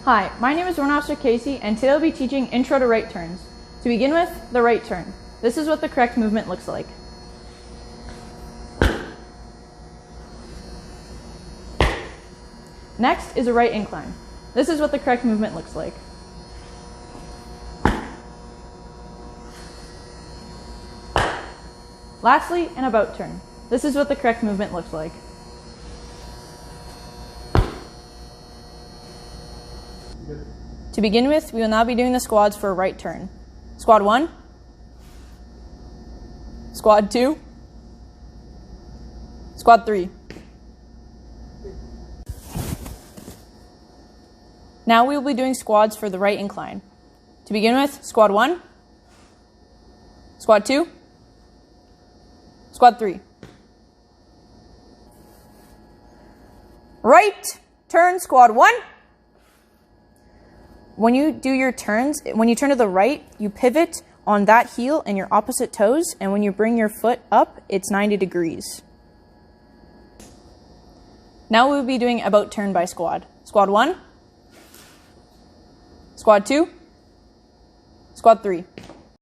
Hi, my name is Warrant Officer Casey, and today I'll be teaching Intro to Right Turns. To begin with, the right turn. This is what the correct movement looks like. Next is a right incline. This is what the correct movement looks like. Lastly, an about turn. This is what the correct movement looks like. To begin with, we will now be doing the squads for a right turn. Squad 1, Squad 2, Squad 3. Now we will be doing squads for the right incline. To begin with, Squad 1, Squad 2, Squad 3. Right turn, Squad 1. When you do your turns, when you turn to the right, you pivot on that heel and your opposite toes, and when you bring your foot up, it's 90 degrees. Now we'll be doing about turn by squad. Squad 1, Squad 2, Squad 3.